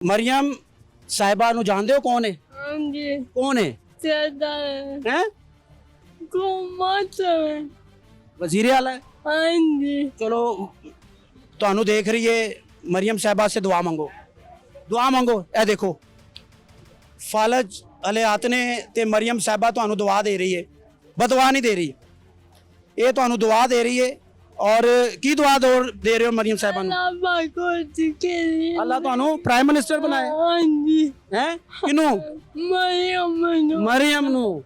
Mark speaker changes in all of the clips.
Speaker 1: ਮਰੀਮ ਸਾਹਿਬਾ ਨੂੰ ਜਾਣਦੇ ਹੋ ਕੌਣ ਹੈ?
Speaker 2: ਹਾਂਜੀ
Speaker 1: ਕੌਣ ਹੈ?
Speaker 2: ਸਿਆਦਾ
Speaker 1: ਹੈ
Speaker 2: ਕੁਮਾਤ ਹੈ
Speaker 1: ਵਜ਼ੀਰ ਆਲਾ ਹੈ।
Speaker 2: ਹਾਂਜੀ
Speaker 1: ਚਲੋ ਤੁਹਾਨੂੰ ਦੇਖ ਰਹੀ ਹੈ ਮਰੀਮ ਸਾਹਿਬਾ से दुआ ਮੰਗੋ ਇਹ ਦੇਖੋ ਫਾਲਜ ਅਲਿਆਤ ਨੇ ਤੇ ਮਰੀਮ ਸਾਹਿਬਾ ਤੁਹਾਨੂੰ ਦੁਆ ਦੇ ਰਹੀ ਹੈ ਬਦਵਾ ਨਹੀਂ ਦੇ ਰਹੀ ਇਹ ਤੁਹਾਨੂੰ ਦੁਆ ਦੇ ਰਹੀ ਹੈ ਔਰ ਕੀ ਦੁਆ ਦੇ ਰਹੇ ਹੋ ਮਰੀਮ ਸਾਹਿਬਾ ਨੂੰ?
Speaker 2: ਅੱਲਾਹ ਬਾਕੋ ਜਿਕਰੀ
Speaker 1: ਅੱਲਾ ਤੁਹਾਨੂੰ ਪ੍ਰਾਈਮ ਮਿਨਿਸਟਰ ਬਣਾਇਆ
Speaker 2: ਹਾਂਜੀ
Speaker 1: ਹੈ ਕਿਨੂੰ? ਮਰੀਮ ਨੂੰ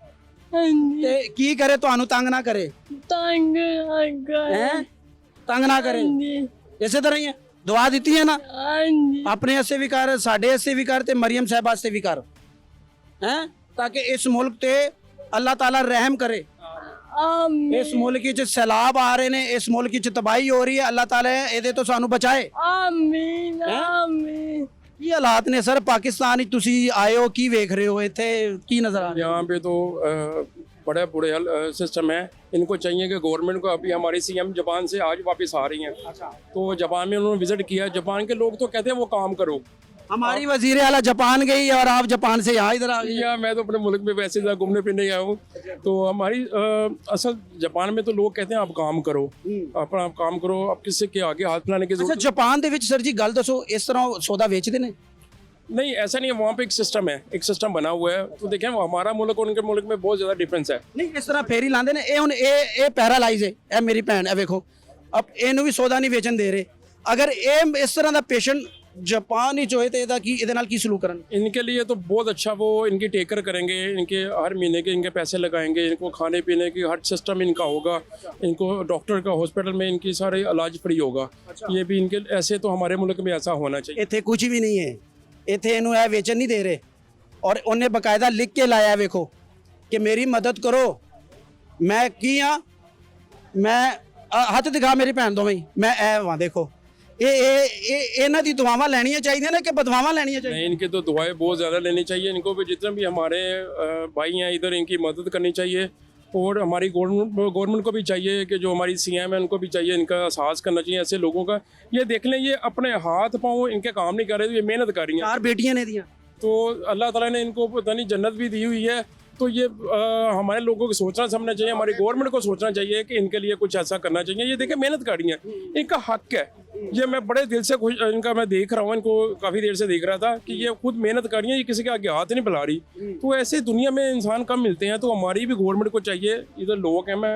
Speaker 2: ਹਾਂਜੀ
Speaker 1: ਤੇ ਕੀ ਕਰੇ ਤੁਹਾਨੂੰ ਤੰਗ ਨਾ ਕਰੇ
Speaker 2: ਤੰਗ ਆਗਾ
Speaker 1: ਹੈ ਤੰਗ ਨਾ ਕਰੇ
Speaker 2: ਹਾਂਜੀ
Speaker 1: ਇਸੇ ਤਰ੍ਹਾਂ ਹੀ ਹੈ ਦੁਆ ਦਿੱਤੀ ਹੈ ਨਾ
Speaker 2: ਹਾਂਜੀ
Speaker 1: ਆਪਣੇ ਵਾਸਤੇ ਵੀ ਕਰ ਸਾਡੇ ਵਾਸਤੇ ਵੀ ਕਰ ਤੇ ਮਰੀਮ ਸਾਹਿਬਾ ਵਾਸਤੇ ਵੀ ਕਰ ਹੈ ਤਾਂ ਕਿ ਇਸ ਮੁਲਕ ਤੇ ਅੱਲਾਹ ਤਾਲਾ ਰਹਿਮ ਕਰੇ
Speaker 2: ਆਮੀਨ
Speaker 1: ਇਸ ਮੁਲਕ ਵਿੱਚ ਸੈਲਾਬ ਆ ਰਹੇ ਨੇ ਇਸ ਮੁਲਕ ਵਿੱਚ ਤਬਾਹੀ ਹੋ ਰਹੀ ਹੈ ਅੱਲਾਹ ਤਾਲਾ ਇਹਦੇ ਤੋਂ ਸਾਨੂੰ ਬਚਾਏ
Speaker 2: ਆਮੀਨ ਆਮੀਨ
Speaker 1: ਕੀ ਹਾਲਾਤ ਨੇ ਸਰ ਪਾਕਿस्तान ਵਿੱਚ ਤੁਸੀਂ ਆਏ ਹੋ ਕੀ ਵੇਖ ਰਹੇ ਹੋ ਇੱਥੇ ਕੀ ਨਜ਼ਰ ਆ ਰਿਹਾ
Speaker 3: यहाँ पे तो बड़े बुरे सिस्टम है। इनको चाहिए कि गवर्नमेंट को अभी हमारी सीएम जापान से आज वापस आ रही हैं। तो जापान में उन्होंने विजिट किया। जापान के लोग तो कहते हैं वो काम करो।
Speaker 1: हमारी वजीर आला जापान गई और आप जापान से यहाँ इधर आ गए।
Speaker 3: या मैं तो अपने मुल्क में वैसे ही घूमने फिरने गया हूँ। तो हमारी असल जापान में तो लोग कहते हैं आप काम करो अपना आप काम करो आप किससे के आगे हाथ फैलाने की
Speaker 1: अच्छा
Speaker 3: जरूरत
Speaker 1: जापान ਦੇ ਵਿੱਚ ਸਰ ਜੀ ਗੱਲ ਦੱਸੋ ਇਸ ਤਰ੍ਹਾਂ ਸੌਦਾ ਵੇਚਦੇ ਨੇ?
Speaker 3: नहीं ऐसा नहीं है। वहाँ पे एक सिस्टम है एक सिस्टम बना हुआ है। तो देखें हमारा मुल्क और उनके मुल्क में बहुत ज़्यादा डिफरेंस है।
Speaker 1: ਨਹੀਂ ਇਸ ਤਰ੍ਹਾਂ ਫੇਰੀ ਲਾਉਂਦੇ ਨੇ ਇਹ ਹੁਣ ਇਹ ਪੈਰਾਲਾਈਜ਼ ਹੈ ਇਹ ਮੇਰੀ ਭੈਣ ਹੈ ਵੇਖੋ ਅਬ ਇਹਨੂੰ ਵੀ ਸੌਦਾ ਨਹੀਂ ਵੇਚਣ ਦੇ ਰਹੇ ਅਗਰ ਇਹ ਇਸ ਤਰ੍ਹਾਂ ਦਾ ਪੇਸ਼ੈਂਟ ਜਾਪਾਨ ਵਿੱਚ ਹੋਏ ਤੇ ਇਹਦੇ ਨਾਲ ਕੀ ਸਲੂਕ ਕਰਨ?
Speaker 3: इनके लिए तो बहुत अच्छा वो इनकी टेकर करेंगे। इनके हर महीने के इनके पैसे लगाएंगे। इनको खाने पीने की हर सिस्टम इनका होगा। इनको डॉक्टर का हॉस्पिटल में इनकी सारे इलाज फ्री होगा। ये भी इनके ऐसे तो हमारे मुल्क में ऐसा होना चाहिए।
Speaker 1: ਇੱਥੇ ਕੁਝ ਵੀ ਨਹੀਂ ਹੈ ਇੱਥੇ ਇਹਨੂੰ ਇਹ ਵੇਚਣ ਨਹੀਂ ਦੇ ਰਹੇ ਔਰ ਉਹਨੇ ਬਕਾਇਦਾ ਲਿਖ ਕੇ ਲਾਇਆ ਵੇਖੋ ਕਿ ਮੇਰੀ ਮਦਦ ਕਰੋ ਮੈਂ ਕੀ ਆ ਮੈਂ ਹੱਥ ਦਿਖਾ ਮੇਰੀ ਭੈਣ ਦੋਵੇਂ ਹੀ ਮੈਂ ਇਹ ਵਾਂ ਦੇਖੋ ਇਹ ਇਹਨਾਂ ਦੀ ਦੁਆਵਾਂ ਲੈਣੀਆਂ ਚਾਹੀਦੀਆਂ ਨੇ ਕਿ ਬਦਵਾਵਾਂ ਲੈਣੀਆਂ ਚਾਹੀਦੀਆਂ?
Speaker 3: नहीं इनकी तो दुआएं बहुत ज़्यादा लेनी चाहिए। इनको भी जितने भी हमारे भाई हैं इधर इनकी मदद करनी चाहिए। और हमारी गवर्नमेंट को भी चाहिए कि जो हमारी सीएम है उनको भी चाहिए इनका एहसास करना चाहिए ऐसे लोगों का। ये देख लें ये अपने हाथ पाँव इनके काम नहीं कर रहे ये मेहनत कर रही हैं।
Speaker 1: 4 बेटियां ने दिया
Speaker 3: तो अल्लाह ताला ने इनको पता नहीं जन्नत भी दी हुई है। तो ये हमारे लोगों को सोचना समझना चाहिए। हमारी गवर्नमेंट को सोचना चाहिए कि इनके लिए कुछ ऐसा करना चाहिए। ये देखें मेहनत कर रही हैं इनका हक है। ये मैं बड़े दिल से खुश इनका मैं देख रहा हूँ इनको काफ़ी देर से देख रहा था कि ये खुद मेहनत कर रही हैं। ये किसी के आगे हाथ नहीं फैला रही। तो ऐसे दुनिया में इंसान कम मिलते हैं। तो हमारी भी गवर्नमेंट को चाहिए। इधर लोग हैं मैं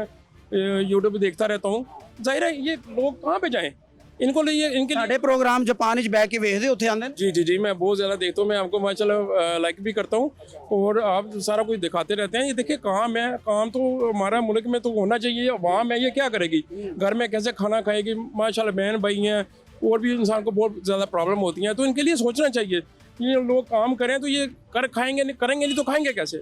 Speaker 3: यूट्यूब पे देखता रहता हूँ। जाहिर है ये लोग कहाँ पे जाएँ इनको लिए इनके लिए
Speaker 1: ਸਾਡੇ ਪ੍ਰੋਗਰਾਮ ਜਾਪਾਨ ਵਿੱਚ ਬਹਿ ਕੇ ਵੇਖਦੇ ਉੱਥੇ ਆਉਂਦੇ ਨੇ?
Speaker 3: जी मैं बहुत ज़्यादा देखता हूँ। मैं आपको माशाल्लाह लाइक भी करता हूँ और आप सारा कुछ दिखाते रहते हैं। ये देखिए काम है काम तो हमारा मुल्क में तो होना चाहिए। अवाम है ये क्या करेगी घर में कैसे खाना खाएगी? माशाल्लाह बहन भाई हैं और भी इंसान को बहुत ज़्यादा प्रॉब्लम होती हैं। तो इनके लिए सोचना चाहिए ये लोग काम करें तो ये कर खाएंगे नहीं करेंगे नहीं तो खाएंगे कैसे?